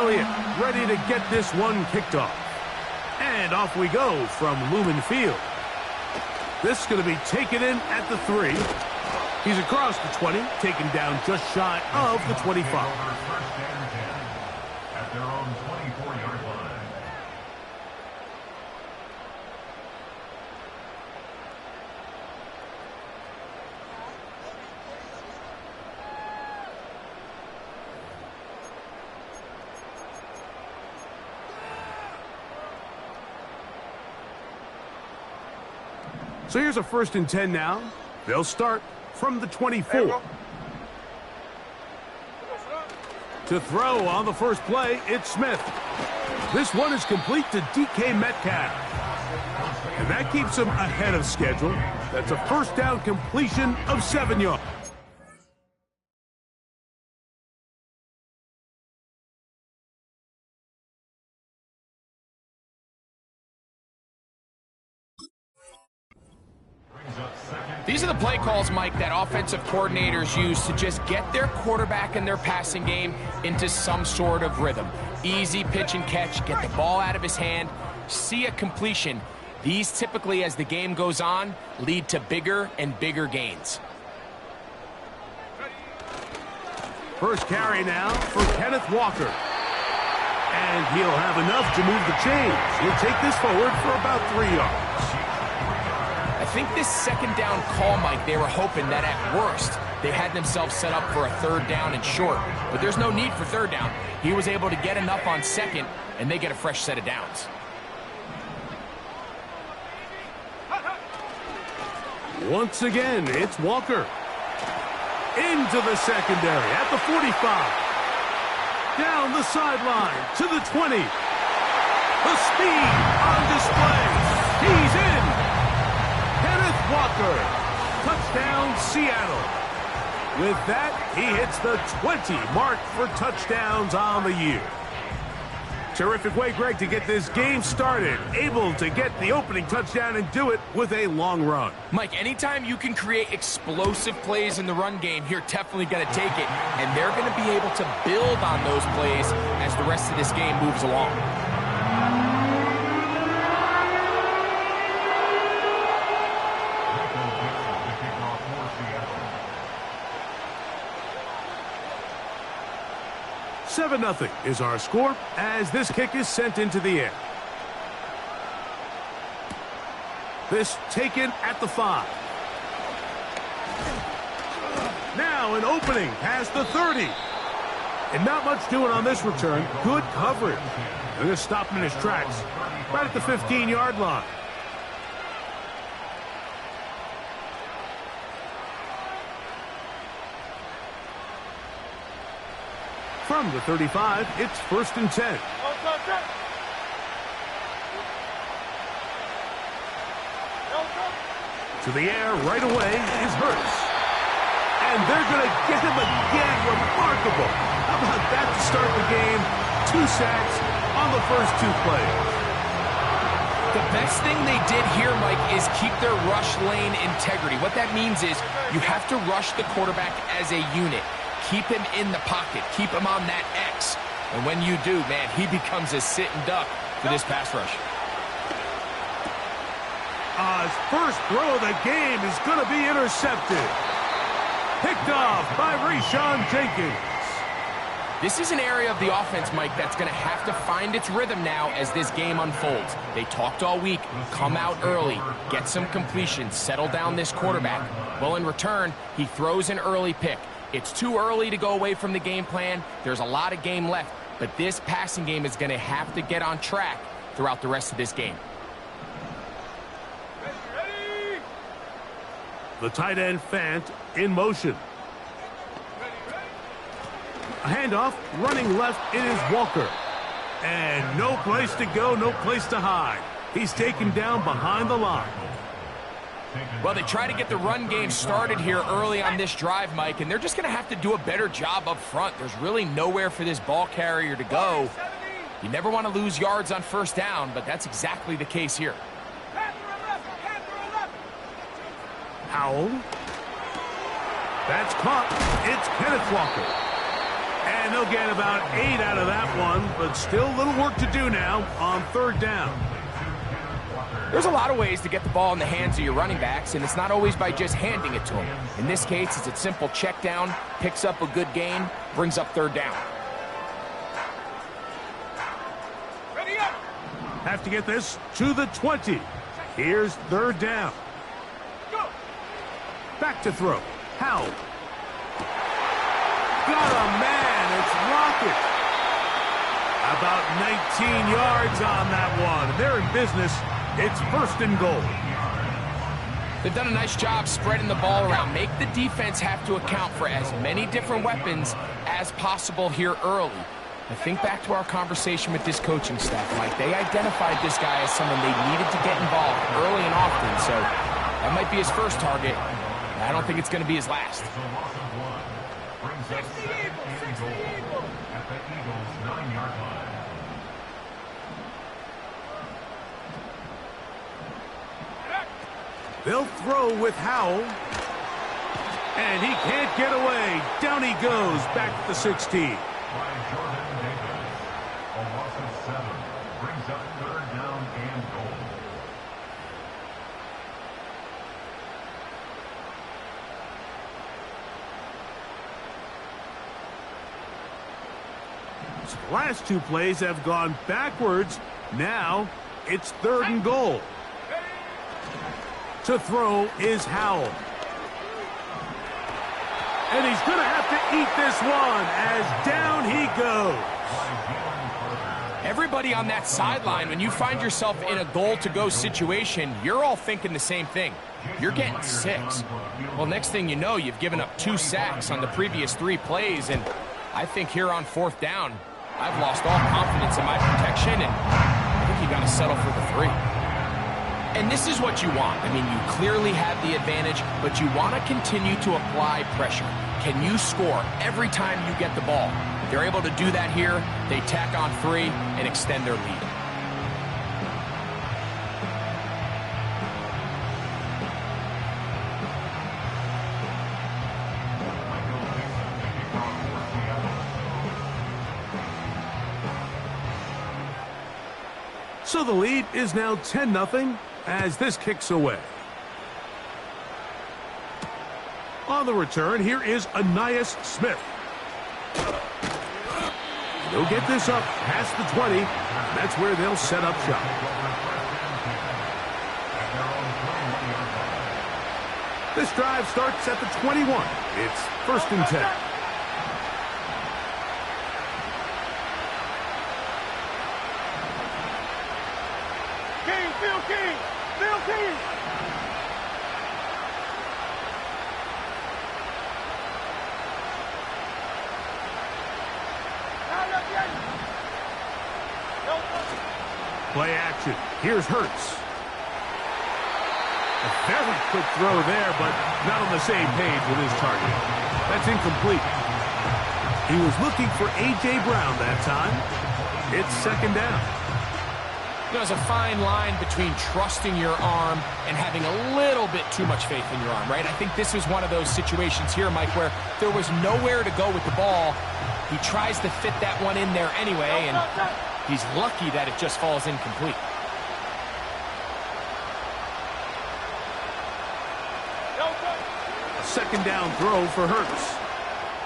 Elliott ready to get this one kicked off. And off we go from Lumen Field. This is going to be taken in at the 3. He's across the 20, taken down just shy of the 25. At their own 24-yard line. So here's a 1st and 10 now. They'll start from the 24. To throw on the first play, it's Smith. This one is complete to DK Metcalf. And that keeps him ahead of schedule. That's a 1st down completion of 7 yards. These are the play calls, Mike, that offensive coordinators use to just get their quarterback and their passing game into some sort of rhythm. Easy pitch and catch, get the ball out of his hand, see a completion. These typically, as the game goes on, lead to bigger and bigger gains. First carry now for Kenneth Walker. And he'll have enough to move the chains. He'll take this forward for about 3 yards. I think this 2nd down call, Mike, they were hoping that at worst they had themselves set up for a 3rd down and short. But there's no need for 3rd down. He was able to get enough on 2nd, and they get a fresh set of downs. Once again, it's Walker. Into the secondary at the 45. Down the sideline to the 20. The speed on display. He's in. Kenneth Walker. Touchdown, Seattle. With that, he hits the 20 mark for touchdowns on the year. Terrific way, Greg, to get this game started. Able to get the opening touchdown and do it with a long run. Mike, anytime you can create explosive plays in the run game, you're definitely going to take it. And they're going to be able to build on those plays as the rest of this game moves along. 7-0 is our score as this kick is sent into the air. This taken at the 5. Now an opening past the 30. And not much doing on this return. Good coverage. They're going to stop him in his tracks right at the 15-yard line. From the 35, it's 1st and 10. To the air right away is Hurts. And they're going to get him again. Remarkable. How about that to start the game? 2 sacks on the first 2 plays. The best thing they did here, Mike, is keep their rush lane integrity. What that means is you have to rush the quarterback as a unit. Keep him in the pocket. Keep him on that X. And when you do, man, he becomes a sitting duck for this pass rush. His first throw of the game is going to be intercepted. Picked off by Rashawn Jenkins. This is an area of the offense, Mike, that's going to have to find its rhythm now as this game unfolds. They talked all week, come out early, get some completions, settle down this quarterback. Well, in return, he throws an early pick. It's too early to go away from the game plan. There's a lot of game left, but this passing game is going to have to get on track throughout the rest of this game. The tight end Fant in motion. A handoff, running left, it is Walker. And no place to go, no place to hide. He's taken down behind the line. Well, they try to get the run game started here early on this drive, Mike, and they're just going to have to do a better job up front. There's really nowhere for this ball carrier to go. You never want to lose yards on 1st down, but that's exactly the case here. Howell. That's caught. It's Kenneth Walker. And they'll get about 8 out of that one, but still a little work to do now on 3rd down. There's a lot of ways to get the ball in the hands of your running backs, and it's not always by just handing it to them. In this case, it's a simple check down, picks up a good gain, brings up 3rd down. Ready up! Have to get this to the 20. Here's 3rd down. Go! Back to throw. Howell. Got a man. It's Rocket. About 19 yards on that one. They're in business. It's 1st and goal. They've done a nice job spreading the ball around. Make the defense have to account for as many different weapons as possible here early. I think back to our conversation with this coaching staff, Mike. They identified this guy as someone they needed to get involved early and often, so that might be his first target. I don't think it's going to be his last. It's a loss of 1. Brings up 2nd and goal at the Eagles' 9-yard line. They'll throw with Howell. And he can't get away. Down he goes, back to the 16. By Jordan Davis. A loss of 7. Brings up 3rd down and goal. So the last 2 plays have gone backwards. Now it's 3rd and goal. To throw is Howell. And he's going to have to eat this one as down he goes. Everybody on that sideline, when you find yourself in a goal-to-go situation, you're all thinking the same thing. You're getting 6. Well, next thing you know, you've given up 2 sacks on the previous 3 plays, and I think here on 4th down, I've lost all confidence in my protection, and I think you got to settle for the 3. And this is what you want. I mean, you clearly have the advantage, but you want to continue to apply pressure. Can you score every time you get the ball? If they're able to do that here, they tack on 3 and extend their lead. So the lead is now 10-0 as this kicks away. On the return, here is Ainias Smith. They'll get this up past the 20. That's where they'll set up shop. This drive starts at the 21. It's 1st and 10. Bill King! Play action. Here's Hurts. A very quick throw there, but not on the same page with his target. That's incomplete. He was looking for A.J. Brown that time. It's 2nd down. There's a fine line between trusting your arm and having a little bit too much faith in your arm, right? I think this is one of those situations here, Mike, where there was nowhere to go with the ball. He tries to fit that one in there anyway, and he's lucky that it just falls incomplete. A 2nd down throw for Hurts.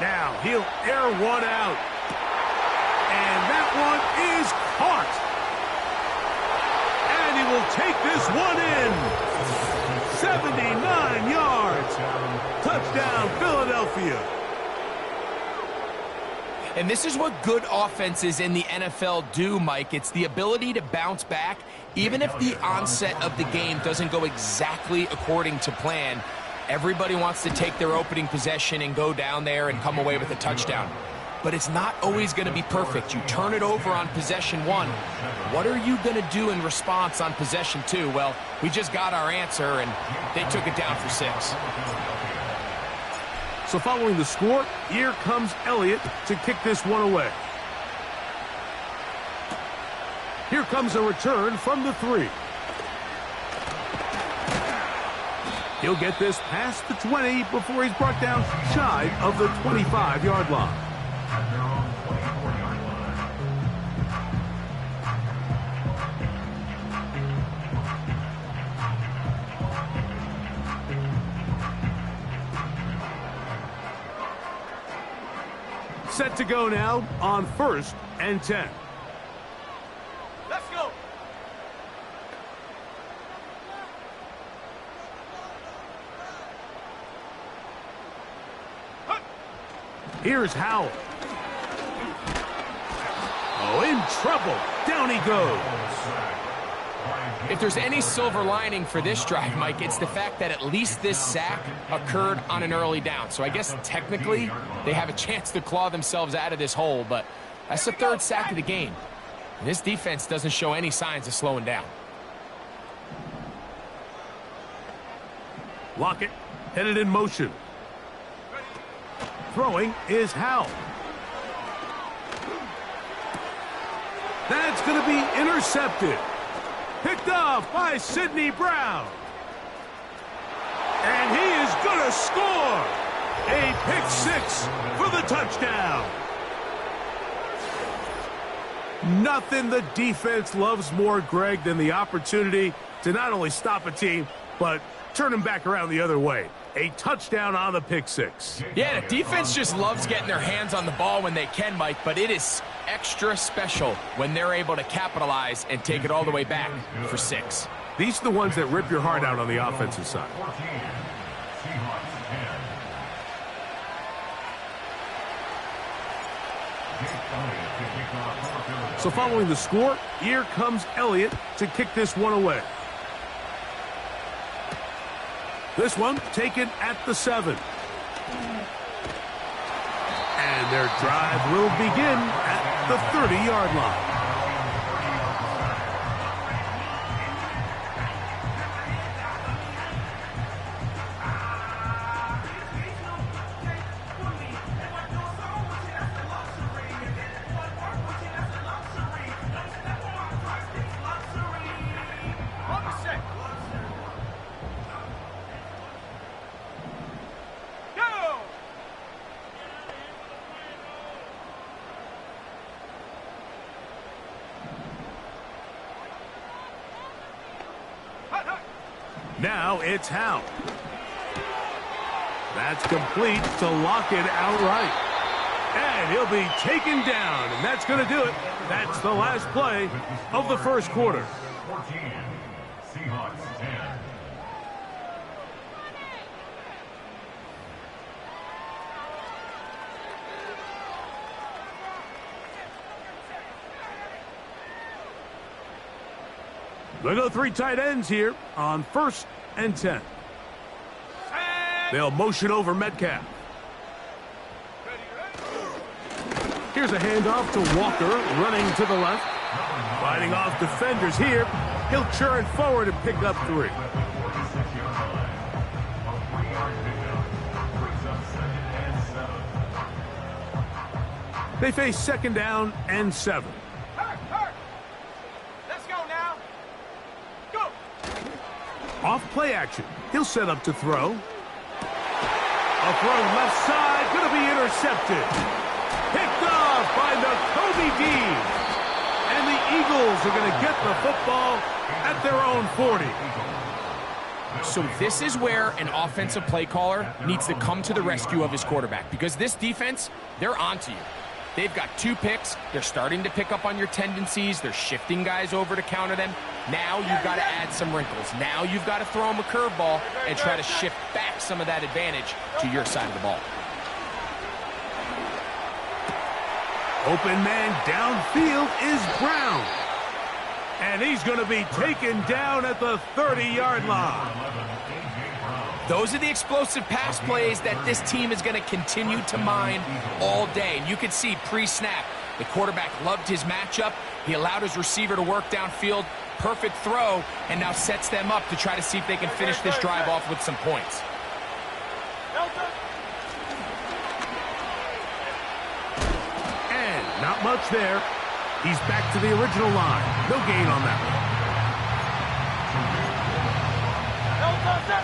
Now he'll air one out. And that one is caught. And he will take this one in. 79 yards. Touchdown, Philadelphia. And this is what good offenses in the NFL do, Mike. It's the ability to bounce back, even if the onset of the game doesn't go exactly according to plan. Everybody wants to take their opening possession and go down there and come away with a touchdown. But it's not always going to be perfect. You turn it over on possession 1. What are you going to do in response on possession 2? Well, we just got our answer, and they took it down for 6. So following the score, here comes Elliott to kick this one away. Here comes a return from the 3. He'll get this past the 20 before he's brought down shy of the 25-yard line. Set to go now on 1st and 10. Let's go. Here's Howell. Oh, in trouble. Down he goes. If there's any silver lining for this drive, Mike, it's the fact that at least this sack occurred on an early down. So I guess technically they have a chance to claw themselves out of this hole, but that's the 3rd sack of the game. And this defense doesn't show any signs of slowing down. Lockett headed in motion. Throwing is Howell. That's going to be intercepted. Picked off by Sidney Brown. And he is going to score. A pick 6 for the touchdown. Nothing the defense loves more, Greg, than the opportunity to not only stop a team, but turn them back around the other way. A touchdown on the pick 6. Yeah, the defense just loves getting their hands on the ball when they can, Mike, but it is extra special when they're able to capitalize and take it all the way back for 6. These are the ones that rip your heart out on the offensive side. So following the score, here comes Elliott to kick this one away. This one taken at the 7. And their drive will begin at the 30-yard line. Now it's Howell. That's complete to Lockett outright. And he'll be taken down, and that's going to do it. That's the last play of the first quarter. 14, Seahawks 10. They'll go 3 tight ends here on 1st and 10. They'll motion over Metcalf. Here's a handoff to Walker, running to the left. Fighting off defenders here. He'll churn forward and pick up 3. They face 2nd down and 7. Off play action. He'll set up to throw. A throw left side, going to be intercepted. Picked off by Nakobe Dean. And the Eagles are going to get the football at their own 40. So this is where an offensive play caller needs to come to the rescue of his quarterback, because this defense, they're onto you. They've got 2 picks. They're starting to pick up on your tendencies. They're shifting guys over to counter them. Now you've got to add some wrinkles. Now you've got to throw them a curveball and try to shift back some of that advantage to your side of the ball. Open man downfield is Brown. And he's going to be taken down at the 30-yard line. Those are the explosive pass plays that this team is going to continue to mine all day. And you can see pre-snap, the quarterback loved his matchup. He allowed his receiver to work downfield. Perfect throw, and now sets them up to try to see if they can finish this drive off with some points. And not much there. He's back to the original line. No gain on that one.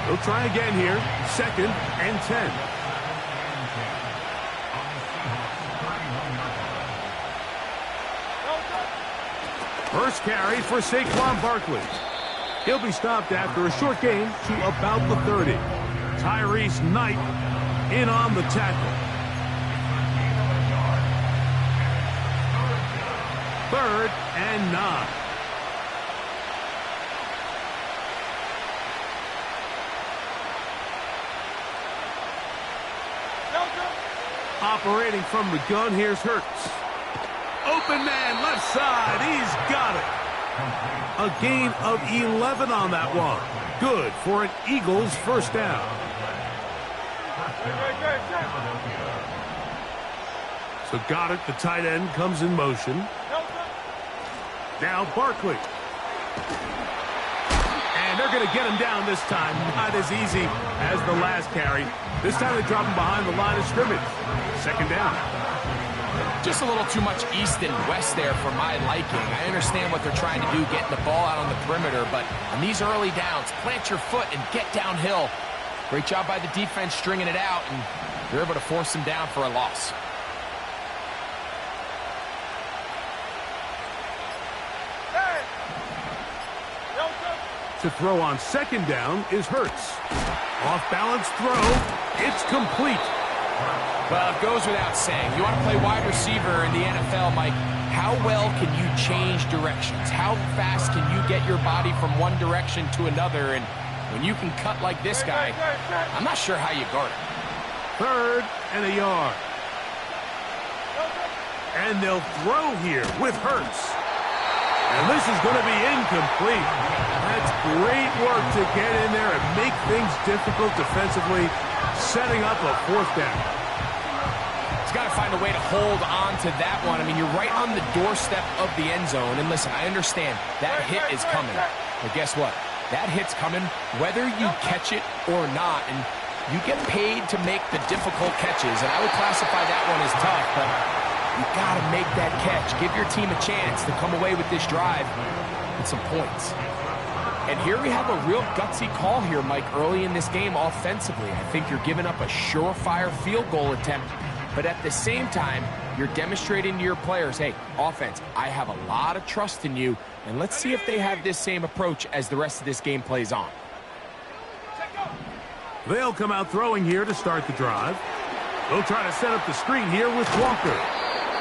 They'll try again here. 2nd and 10. First carry for Saquon Barkley. He'll be stopped after a short gain to about the 30. Tyrese Knight in on the tackle. 3rd and 9. Operating from the gun, here's Hurts. Open man, left side, he's got it. A gain of 11 on that one. Good for an Eagles first down. So got it, the tight end comes in motion. Now Barkley. And they're going to get him down this time. Not as easy as the last carry. This time they drop him behind the line of scrimmage. 2nd down. Just a little too much east and west there for my liking. I understand what they're trying to do, getting the ball out on the perimeter, but on these early downs, plant your foot and get downhill. Great job by the defense stringing it out, and they're able to force them down for a loss. To throw on 2nd down is Hurts. Off-balance throw. It's complete. Well, it goes without saying. You want to play wide receiver in the NFL, Mike. How well can you change directions? How fast can you get your body from one direction to another? And when you can cut like this guy, I'm not sure how you guard it. 3rd and a yard. And they'll throw here with Hurts. And this is going to be incomplete. That's great work to get in there and make things difficult defensively, setting up a 4th down. He's got to find a way to hold on to that one. I mean, you're right on the doorstep of the end zone. And listen, I understand that hit is coming. But guess what? That hit's coming whether you catch it or not. And you get paid to make the difficult catches. And I would classify that one as tough, but you got to make that catch. Give your team a chance to come away with this drive with some points. And here we have a real gutsy call here, Mike, early in this game offensively. I think you're giving up a surefire field goal attempt, but at the same time, you're demonstrating to your players, hey, offense, I have a lot of trust in you, and let's see if they have this same approach as the rest of this game plays on. They'll come out throwing here to start the drive. They'll try to set up the screen here with Walker.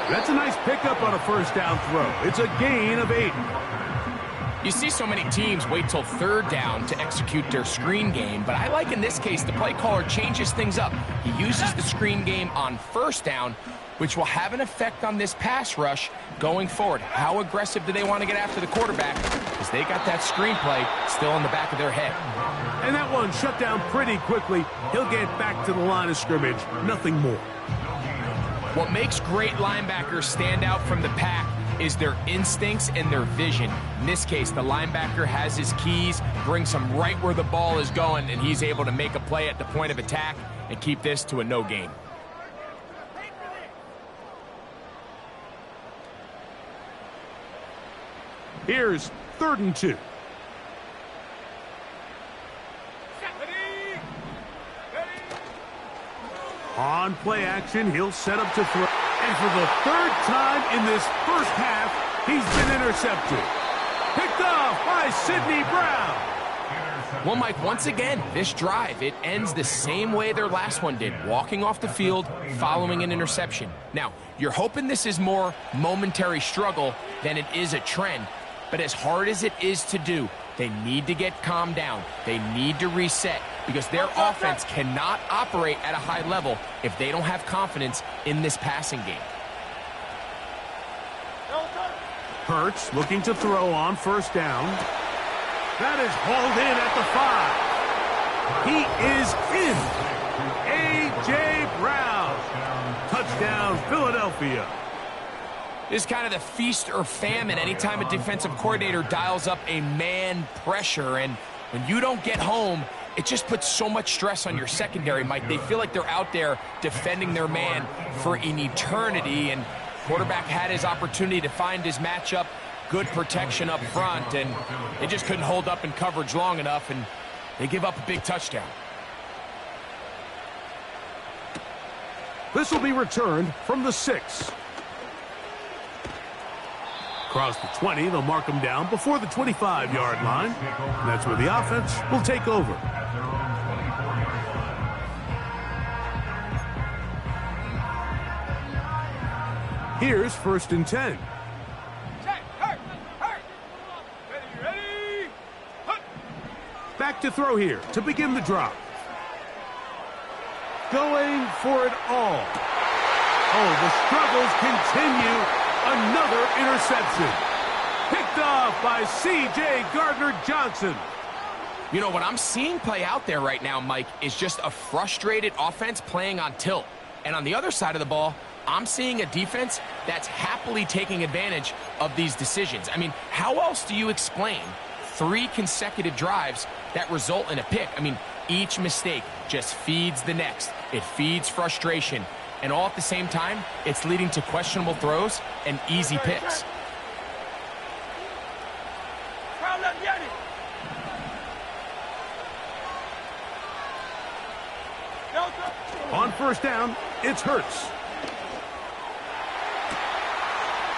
That's a nice pickup on a 1st down throw. It's a gain of 8. You see so many teams wait till 3rd down to execute their screen game, but I like in this case the play caller changes things up. He uses the screen game on 1st down, which will have an effect on this pass rush going forward. How aggressive do they want to get after the quarterback? Because they got that screen play still in the back of their head. And that one shut down pretty quickly. He'll get back to the line of scrimmage. Nothing more. What makes great linebackers stand out from the pack is their instincts and their vision. In this case, the linebacker has his keys, brings him right where the ball is going, and he's able to make a play at the point of attack and keep this to a no gain. Here's 3rd and 2. On play action, he'll set up to throw. And for the 3rd time in this first half, he's been intercepted. Picked off by Sidney Brown. Well, Mike, once again, this drive, it ends the same way their last one did, walking off the field, following an interception. Now, you're hoping this is more momentary struggle than it is a trend, but as hard as it is to do, they need to get calmed down. They need to reset because their offense cannot operate at a high level if they don't have confidence in this passing game. Hurts looking to throw on 1st down. That is hauled in at the 5. He is in. A.J. Brown. Touchdown, Philadelphia. This is kind of the feast or famine anytime a defensive coordinator dials up a man pressure. And when you don't get home, it just puts so much stress on your secondary, Mike. They feel like they're out there defending their man for an eternity. And quarterback had his opportunity to find his matchup, good protection up front, and they just couldn't hold up in coverage long enough, and they give up a big touchdown. This will be returned from the 6. Across the 20, they'll mark him down before the 25-yard line. And that's where the offense will take over. Here's 1st and 10. Back to throw here to begin the drop. Going for it all. Oh, the struggles continue. Another interception. Picked off by C.J. Gardner-Johnson. You know, what I'm seeing play out there right now, Mike, is just a frustrated offense playing on tilt. And on the other side of the ball, I'm seeing a defense that's happily taking advantage of these decisions. I mean, how else do you explain 3 consecutive drives that result in a pick? I mean, each mistake just feeds the next. It feeds frustration. And all at the same time, it's leading to questionable throws and easy picks. On first down, it's Hurts.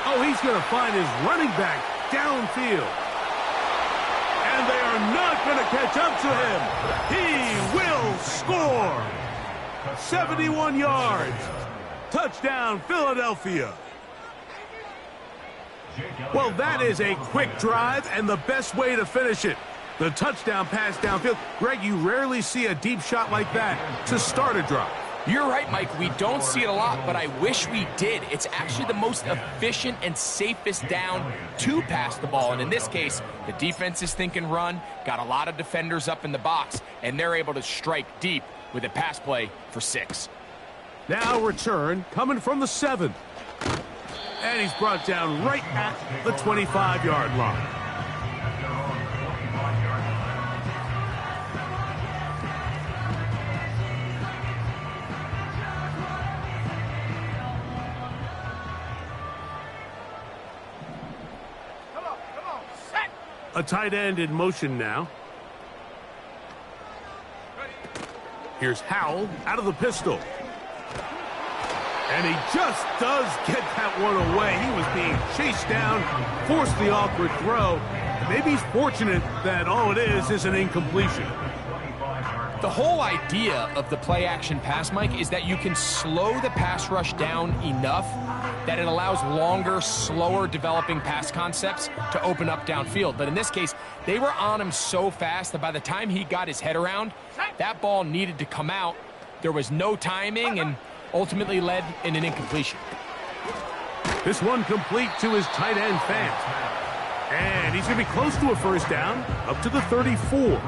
Oh, he's going to find his running back downfield. And they are not going to catch up to him. He will score. 71 yards. Touchdown, Philadelphia. Well, that is a quick drive and the best way to finish it. The touchdown pass downfield. Greg, you rarely see a deep shot like that to start a drive. You're right, Mike. We don't see it a lot, but I wish we did. It's actually the most efficient and safest down to pass the ball. And in this case, the defense is thinking run, got a lot of defenders up in the box, and they're able to strike deep with a pass play for 6. Now return coming from the 7. And he's brought down right at the 25-yard line. A tight end in motion now. Here's Howell out of the pistol. And he just does get that one away. He was being chased down, forced the awkward throw. Maybe he's fortunate that all it is an incompletion. The whole idea of the play-action pass, Mike, is that you can slow the pass rush down enough that it allows longer, slower developing pass concepts to open up downfield. But in this case, they were on him so fast that by the time he got his head around, that ball needed to come out. There was no timing and ultimately led in an incompletion. This one complete to his tight end Fant. And he's going to be close to a first down, up to the 34.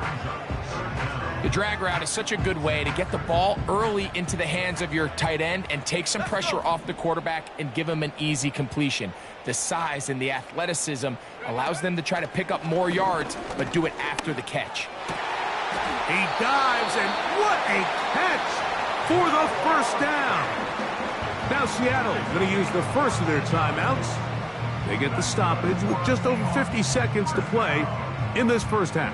The drag route is such a good way to get the ball early into the hands of your tight end and take some pressure off the quarterback and give him an easy completion. The size and the athleticism allows them to try to pick up more yards, but do it after the catch. He dives, and what a catch for the first down. Now Seattle going to use the first of their timeouts. They get the stoppage with just over 50 seconds to play in this first half.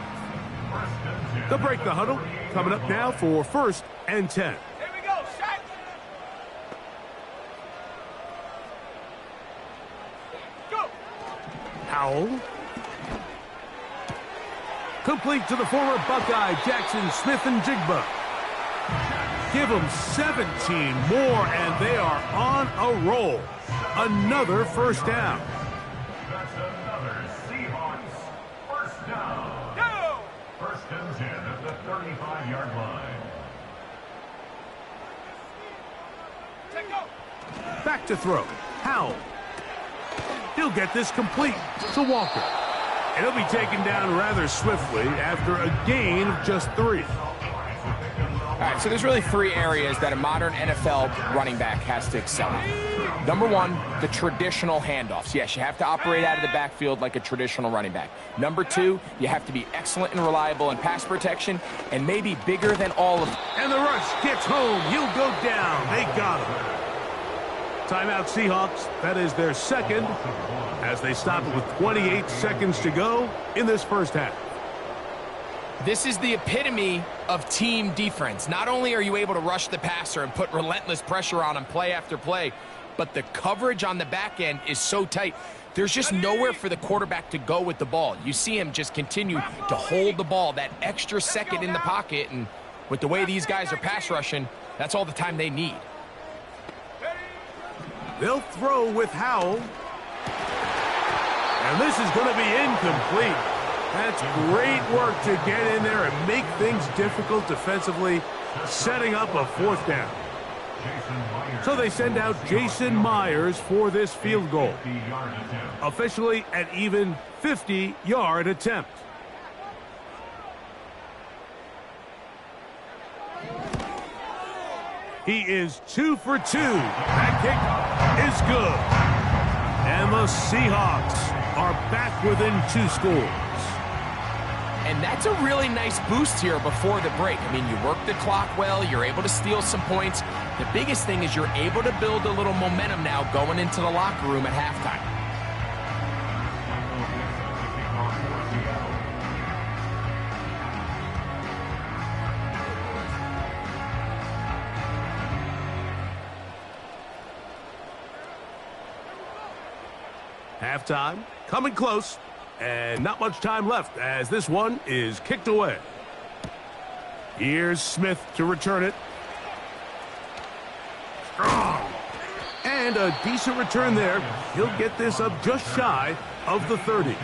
They'll break the huddle. Coming up now for 1st and 10. Here we go, set. Go. Howell. Complete to the former Buckeye, Jackson Smith-Njigba. Give them 17 more, and they are on a roll. Another first down. That's another Seahawks first down. Go. 1st and 10 at the 35-yard line. Take go. Back to throw. Howell. He'll get this complete to Walker. And he'll be taken down rather swiftly after a gain of just 3. All right, so there's really 3 areas that a modern NFL running back has to excel at. Number 1, the traditional handoffs. Yes, you have to operate out of the backfield like a traditional running back. Number 2, you have to be excellent and reliable in pass protection, and maybe bigger than all of them. And the rush gets home. He'll go down. They got him. Timeout Seahawks. That is their second as they stop it with 28 seconds to go in this first half. This is the epitome of team defense. Not only are you able to rush the passer and put relentless pressure on him play after play, but the coverage on the back end is so tight. There's just nowhere for the quarterback to go with the ball. You see him just continue to hold the ball that extra second in the pocket, and with the way these guys are pass rushing, that's all the time they need. They'll throw with Howell. And this is going to be incomplete. That's great work to get in there and make things difficult defensively, setting up a fourth down. So they send out Jason Myers for this field goal. Officially an even 50-yard attempt. He is 2 for 2. That kick is good. And the Seahawks are back within 2 scores. And that's a really nice boost here before the break. I mean, you work the clock well, you're able to steal some points. The biggest thing is you're able to build a little momentum now going into the locker room at halftime. Halftime, coming close, and not much time left as this one is kicked away. Here's Smith to return it. Strong. And a decent return there. He'll get this up just shy of the 30.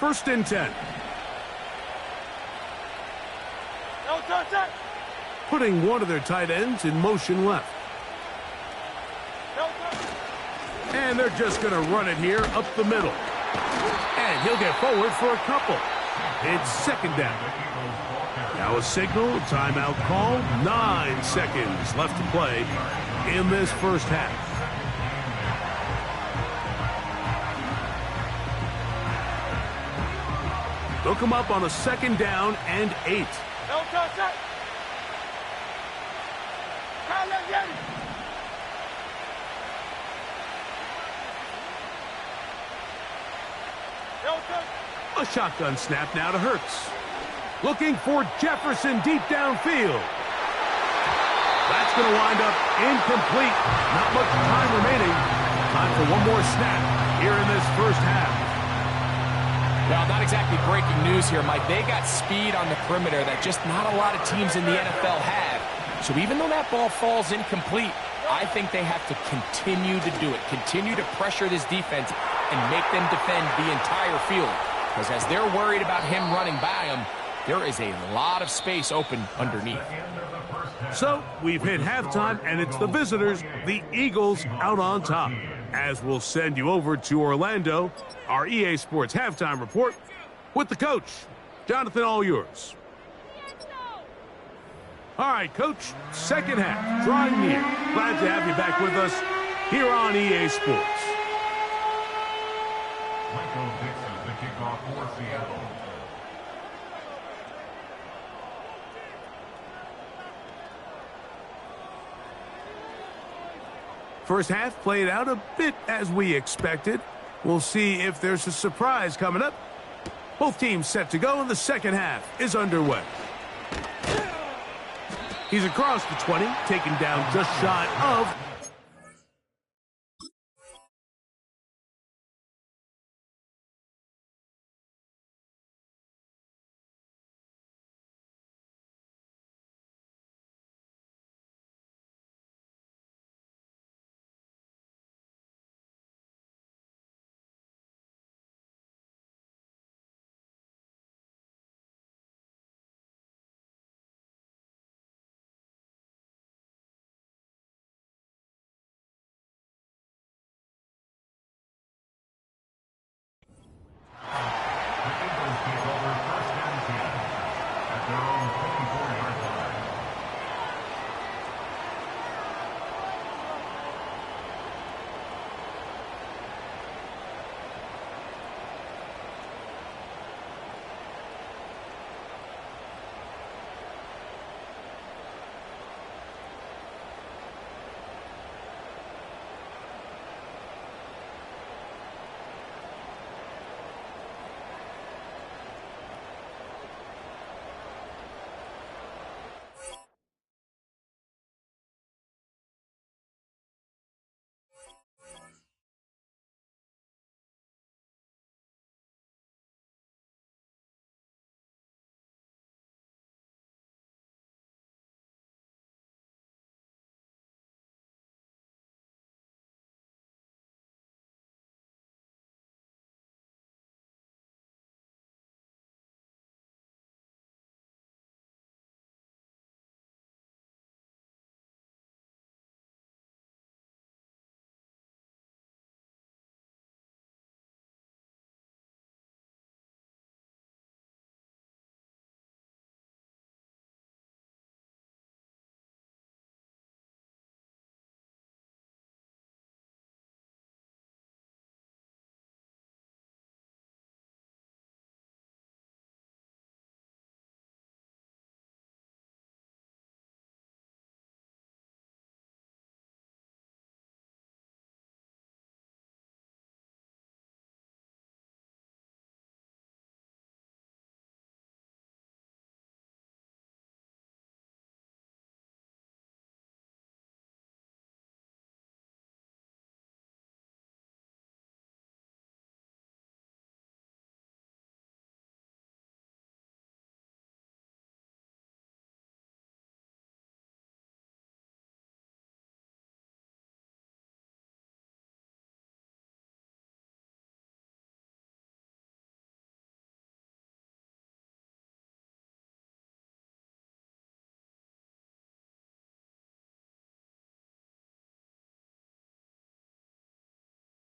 First and 10. Putting one of their tight ends in motion left. And they're just going to run it here up the middle. And he'll get forward for a couple. It's second down. Now a signal, timeout call. 9 seconds left to play in this first half. Look him up on a second down and 8. A shotgun snap now to Hurts. Looking for Jefferson deep downfield. That's going to wind up incomplete. Not much time remaining. Time for one more snap here in this first half. Well, not exactly breaking news here, Mike. They got speed on the perimeter that just not a lot of teams in the NFL have. So even though that ball falls incomplete, I think they have to continue to do it. Continue to pressure this defense and make them defend the entire field. Because as they're worried about him running by them, there is a lot of space open underneath. So we've hit halftime, and it's the visitors, the Eagles, out on top. As we'll send you over to Orlando, our EA Sports halftime report with the coach. Jonathan, all yours. All right, Coach, second half, drawing near. Glad to have you back with us here on EA Sports. Michael Dixon, the kickoff for Seattle. First half played out a bit as we expected. We'll see if there's a surprise coming up. Both teams set to go, and the second half is underway. He's across the 20, taken down just shy of